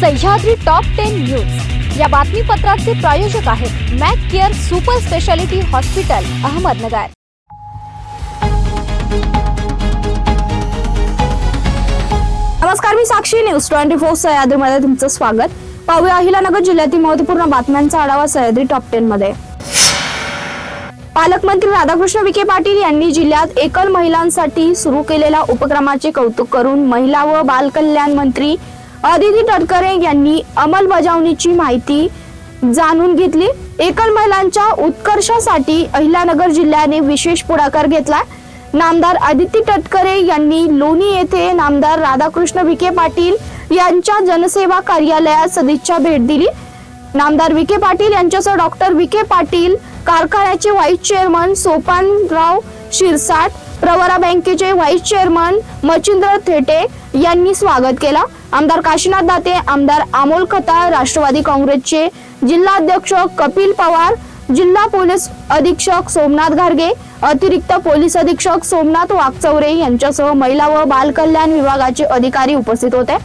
Sahyadri top 10 news या बातमीपत्राचे प्रायोजक आहेत Mac care super speciality hospital Ahmednagar. नमस्कार, मी साक्षी, न्यूज 24 सह्याद्रीमध्ये तुमचं स्वागत। पाहूया अहिलानगर जिल्ह्यातील महत्त्वपूर्ण बातम्यांचा आढावा सह्याद्री टॉप 10 मध्ये। पालकमंत्री राधाकृष्ण विखे पाटील यांनी जिल्ह्यात एकल महिलांसाठी सुरू केलेल्या उपक्रमाचे कौतुक करून महिला व बाल कल्याण मंत्री अदिती तटकरे यांनी अंमलबजावणीची माहिती जाणून घेतली। एकल महिलांच्या उत्कर्षासाठी अहिलानगर जिल्ह्याने विशेष पुढाकार घेतला। नामदार अदिती तटकरे यांनी लोणी येथे नामदार राधाकृष्ण विखे पाटील यांच्या जनसेवा कार्यालयात सदिच्छा भेट दिली। नामदार विखे पाटील यांच्यासह डॉक्टर विखे पाटील कारखान्याचे व्हाईस चेअरमन सोपानराव शिरसाट, प्रवरा बँकेचे व्हाईस चेअरमन मच्छिंद्र थेटे यांनी स्वागत केला। आमदार काशीनाथ दाते, आमदार अमोल खताळ, राष्ट्रवादी काँग्रेसचे जिल्हाध्यक्ष कपिल पवार, जिल्हा पोलीस अधीक्षक सोमनाथ घारगे, अतिरिक्त पोलीस अधीक्षक सोमनाथ वाकचौरे यांच्यासह महिला व बाल कल्याण विभागाचे अधिकारी उपस्थित होते।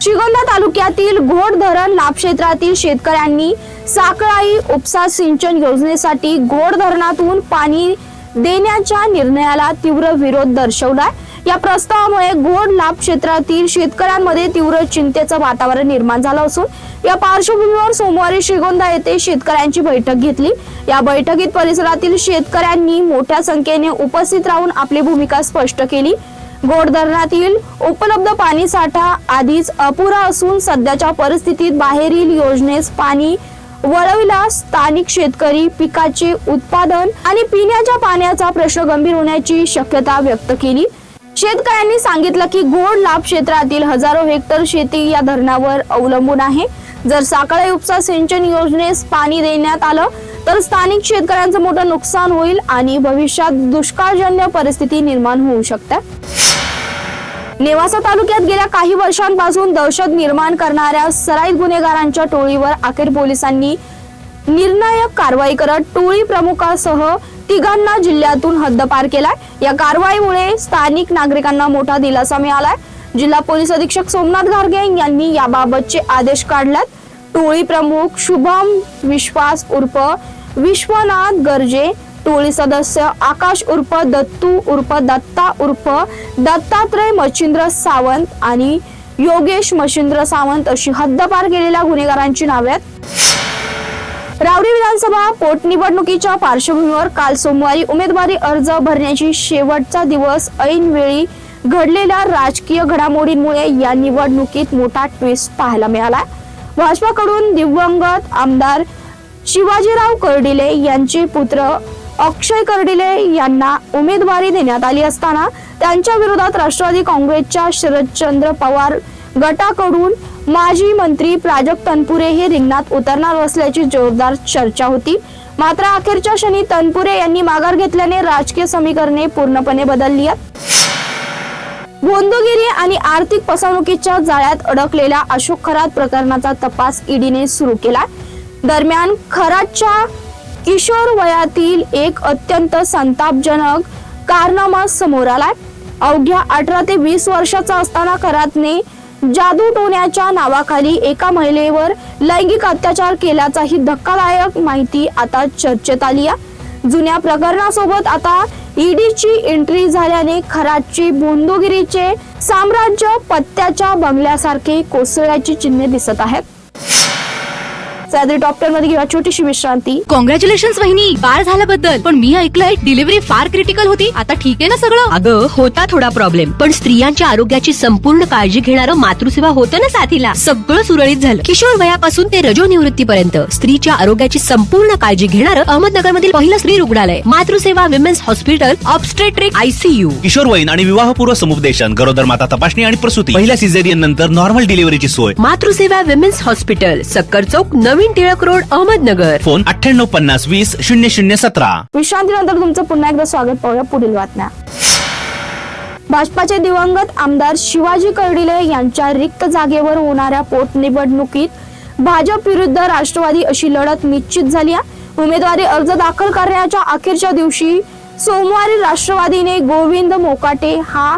श्रीगोंदा तालुक्यातील घोड धरण लाभ क्षेत्रातील शेतकऱ्यांनी साकळाई उपसा सिंचन योजनेसाठी घोड धरणातून पाणी देण्याच्या निर्णयाला तीव्र विरोध दर्शवलाय। या प्रस्तावामुळे घोड लाभ क्षेत्रातील शेतकऱ्यांमध्ये तीव्र चिंतेचं वातावरण निर्माण झालं असून या पार्श्वभूमीवर सोमवारी श्रीगोंदा येथे शेतकऱ्यांची बैठक घेतली। या बैठकीत परिसरातील शेतकऱ्यांनी मोठ्या संख्येने उपस्थित राहून आपली भूमिका स्पष्ट केली। घोड धरणातील उपलब्ध पाणी साठा आधीच अपुरा असून सध्याच्या परिस्थितीत बाहेरील योजनेस पाणी वळविला स्थानिक शेतकरी पिकाचे उत्पादन आणि पिण्याच्या पाण्याचा प्रश्न गंभीर होण्याची शक्यता व्यक्त केली। शेतकऱ्यांनी सांगितलं की घोड लाभ क्षेत्रातील हजारो हेक्टर शेती या धरणावर अवलंबून आहे। जर साकळाई उपसा सिंचन योजनेस पाणी देण्यात आलं तर स्थानिक शेतकऱ्यांचं मोठं नुकसान होईल आणि भविष्यात दुष्काळजन्य परिस्थिती निर्माण होऊ शकते। नेवासा तालुक्यात गेल्या काही वर्षांपासून दहशत निर्माण करणाऱ्या सराईत गुन्हेगारांच्या टोळीवर अखेर पोलिसांनी निर्णायक कारवाई करत टोळी प्रमुखासह तिघांना जिल्ह्यातून हद्दपार केलाय। या कारवाईमुळे स्थानिक नागरिकांना मोठा दिलासा मिळालाय। जिल्हा पोलीस अधीक्षक सोमनाथ घारगे यांनी याबाबतचे आदेश काढलेत। टोळी प्रमुख शुभम विश्वास उर्फ विश्वनाथ गर्जे, टोळी सदस्य आकाश उर्फ दत्तू उर्फ दत्ता उर्फ दत्तात्रय मच्छिंद्र सावंत आणि योगेश मच्छिंद्र सावंत अशी हद्दपार केलेल्या गुन्हेगारांची नावे आहेत। रावरी विधानसभा पोटनिवडणुकीच्या पार्श्वभूमीवर काल सोमवारी उमेदवारी अर्ज भरण्याची शेवटचा दिवस ऐनवेळी घडलेल्या राजकीय घडामोडींमुळे या निवडणुकीत मोठा ट्विस्ट पाहायला मिळाला। भाजपाकडून दिवंगत आमदार शिवाजीराव कर्डिले यांचे पुत्र अक्षय कर्डिले यांना उमेदवारी देण्यात आली असताना त्यांच्या विरोधात राष्ट्रवादी काँग्रेसच्या शरदचंद्र पवार गटाकडून माजी मंत्री प्राजक्त तनपुरे हे रिंगणात उतरणार असल्याची जोरदार चर्चा होती। मात्र अखेरच्या क्षणी तनपुरे यांनी माघार घेतल्याने राजकीय समीकरणे पूर्णपणे बदलली आहेत। गोंदगिरी आणि आर्थिक फसवणुकीच्या जाळ्यात अडकलेल्या अशोक खरात प्रकरणाचा तपास ईडीने सुरू केला। दरम्यान खरातच्या किशोर वयातील एक अत्यंत संतापजनक कारनामा समोर आलाय। अवघ्या 18 ते 20 वर्षाचा असताना खरातने जादूटोण्याच्या नावाखाली एका महिलेवर लैंगिक अत्याचार केल्याचा ही धक्कादायक माहिती आता चर्चेत आली आहे। जुन्या प्रकरणासोबत आता ईडीची एंट्री झाल्याने खरातची गोंदगिरीचे साम्राज्य पत्त्याच्या बंगल्यासारखे कोसळल्याची चिन्हे दिसत आहेत। सह्याद्री टॉप 10 मध्ये घेऊया छोटीशी विश्रांती। कॉंग्रॅच्युलेशन्स वहिनी, बाळ झाल्याबद्दल। पण मी ऐकलंय डिलिव्हरी फार क्रिटिकल होती। आता ठीक आहे ना सगळं? अगं होता थोडा प्रॉब्लेम, पण स्त्रियांच्या आरोग्याची संपूर्ण काळजी घेणारं मातृसेवा होतं ना साथीला। सगळं सुरळीत झालं। किशोर वयापासून ते रजोनिवृत्तीपर्यंत स्त्रीच्या आरोग्याची संपूर्ण काळजी घेणारं अहमदनगर मधील पहिलं स्त्री रुग्णालय Matruseva women's hospital obstetric ICU। किशोरवयीन आणि विवाहपूर्व समुपदेशन, गरोदर माता तपासणी आणि प्रसूती, पहिल्या सिझेरियन नंतर नॉर्मल डिलिव्हरीची सोय। मातृसेवा विमेन्स हॉस्पिटल, सक्कर चौक, नवीन टिळक रोड, अहमदनगर। फोन 9850 20 0017। विश्रांतीनंतर तुमचं पुन्हा एकदा स्वागत। पाहूया पुढील बातम्या। भाजपाचे दिवंगत आमदार शिवाजी कर्डिले यांच्या रिक्त जागेवर होणाऱ्या पोटनिवडणुकीत भाजप विरुद्ध राष्ट्रवादी अशी लढत निश्चित झाली आहे। उमेदवारी अर्ज दाखल करण्याच्या अखेरच्या दिवशी सोमवारी राष्ट्रवादीने गोविंद मोकाटे हा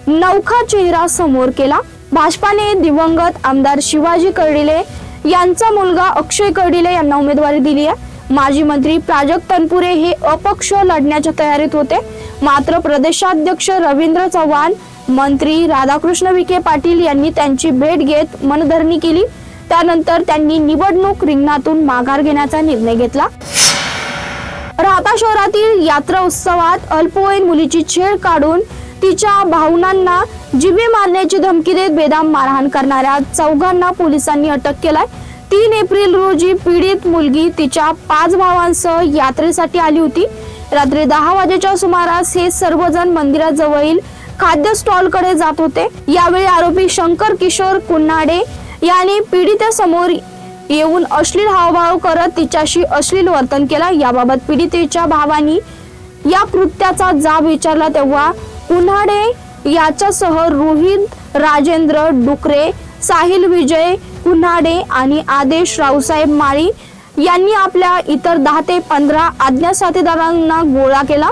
नौखा चेहरा समोर केला। भाजपाने दिवंगत आमदार शिवाजी कर्डिले यांचा मुलगा अक्षय कर्डिले यांना उमेदवारी दिली आहे। माजी मंत्री प्राजक्त तनपुरे हे अपक्ष लढण्याच्या तयारीत होते, मात्र प्रदेशाध्यक्ष रवींद्र चव्हाण, मंत्री राधाकृष्ण विखे पाटील यांनी त्यांची भेट घेत मनधरणी केली। त्यानंतर त्यांनी निवडणूक रिंगणातून माघार घेण्याचा निर्णय घेतला। राहता शहरातील यात्रा उत्सवात अल्पवयीन मुलीची छेड काढून तिच्या भावनांना जीवे मारण्याची धमकी देत बेदम मारहाण करणाऱ्या चौघांना पोलिसांनी अटक केलाय। 3 एप्रिल रोजी पीडित मुलगी तिच्या 5 भावांसह यात्रेसाठी आली होती। रात्री 10 वाजेच्या सुमारास हे सर्वजण मंदिराजवळील खाद्य स्टॉल कडे जात होते। यावेळी आरोपी शंकर किशोर कुन्हाडे यांनी पीडितेसमोर येऊन अश्लील हावभाव करत तिच्याशी अश्लील वर्तन केलं। याबाबत पीडितेच्या भावानी या कृत्याचा जाब विचारला तेव्हा कुन्हाडे याच्यासह रोहित राजेंद्र डुकरे, साहिल विजय कुन्हाडे आणि आदेश रावसाहेब माळी यांनी आपल्या इतर 10 ते 15 अज्ञात साथीदारांना गोळा केला।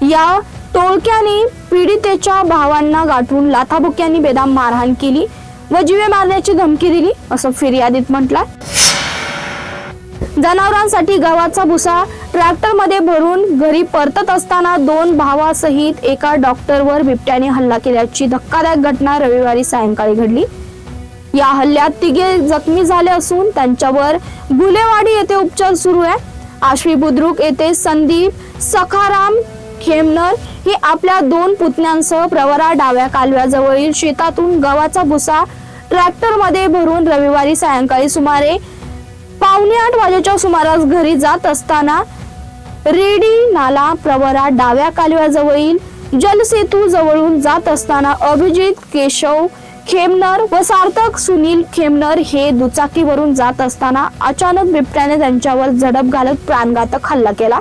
या टोळक्याने पीडितेच्या भावांना गाठून लाथाबुक्यांनी बेदम मारहाण केली व जीवे मारण्याची धमकी दिली असं फिर्यादीत म्हटलं। जनावरांसाठी गव्हाचा भुसा ट्रॅक्टर मध्ये भरून घरी परतत असताना 2 भावासहित एका डॉक्टरवर बिबट्याने हल्ला केल्याची धक्कादायक घटना रविवारी सायंकाळी घडली। या हल्ल्यात 3 जखमी झाले असून त्यांच्यावर गुलेवाडी येथे उपचार सुरू आहे। आश्वी बुद्रुक येथे संदीप सखाराम खेमनर हे आपल्या 2 पुतण्यांसह प्रवरा डाव्या कालव्याजवळील शेतातून गव्हाचा भुसा ट्रॅक्टर मध्ये भरून रविवारी सायंकाळी सुमारे 7:45 वाजेच्या सुमारास घरी जात असताना रेडी नाला प्रवरा डाव्या कालव्याजवळील जलसेतू जवळून जात असताना अभिजित केशव खेमनर व सार्थक सुनील खेमनर हे दुचाकीवरून जात असताना अचानक बिबट्याने त्यांच्यावर झडप घालत प्राणघातक हल्ला केला।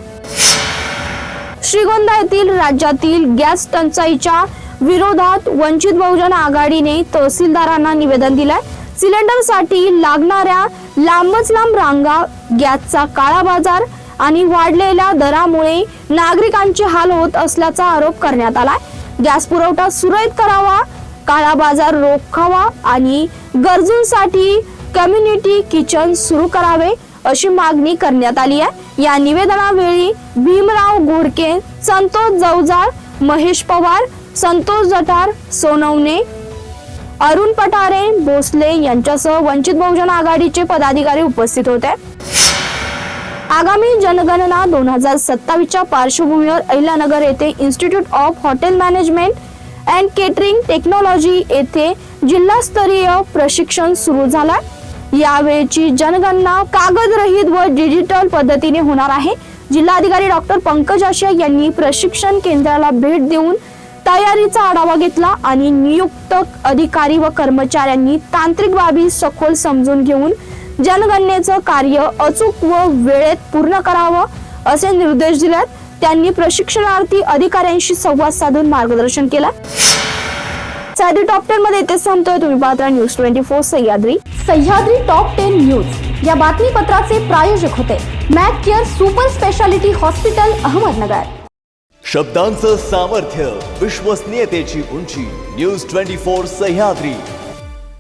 श्रीगोंदा येथील राज्यातील गॅस टंचाईच्या विरोधात वंचित बहुजन आघाडीने तहसीलदारांना निवेदन दिलंय। सिलेंडरसाठी लागणाऱ्या लांबच लांब रांगा, गॅसचा काळा बाजार आणि वाढलेल्या दरामुळे नागरिकांचे हाल होत असल्याचा आरोप करण्यात आलाय। गॅस पुरवठा सुरळीत करावा, काळा बाजार रोखावा आणि गरजूंसाठी कम्युनिटी किचन सुरू करावे अशी मागणी करण्यात आली आहे। या निवेदनावेळी भीमराव घोडके, संतोष जवजाळ, महेश पवार, संतोष जठार, सोनवणे, अरुण पठारे, भोसले यांच्यासह वंचित बहुजन आघाडीचे पदाधिकारी उपस्थित होते। आगामी जनगणना 2027च्या पार्श्वभूमीवर अहिल्यानगर येथे institute of hotel management and catering technology येथे जिल्हास्तरीय प्रशिक्षण सुरू झालं। यावेळची जनगणना कागदरहित व डिजिटल पद्धतीने होणार आहे। जिल्हाधिकारी डॉक्टर पंकज आशिया यांनी प्रशिक्षण केंद्राला भेट देऊन तयारीचा आढावा घेतला आणि नियुक्त अधिकारी व कर्मचाऱ्यांनी तांत्रिक बाबी सखोल समजून घेऊन जनगणनेचं कार्य अचूक व वेळेत पूर्ण करावं असे निर्देश दिले। त्यांनी प्रशिक्षणार्थी अधिकाऱ्यांशी संवाद साधून मार्गदर्शन केलं। सह्याद्री टॉप 10 मध्ये इथे संपतोय। तुम्ही पाहता news 24 Sahyadri. Sahyadri top 10 news या बातमीपत्राचे प्रायोजक होते Mac care super speciality hospital Ahmednagar. शब्दांचं सामर्थ्य, विश्वसनीयतेची उंची, न्यूज 24 सह्याद्री।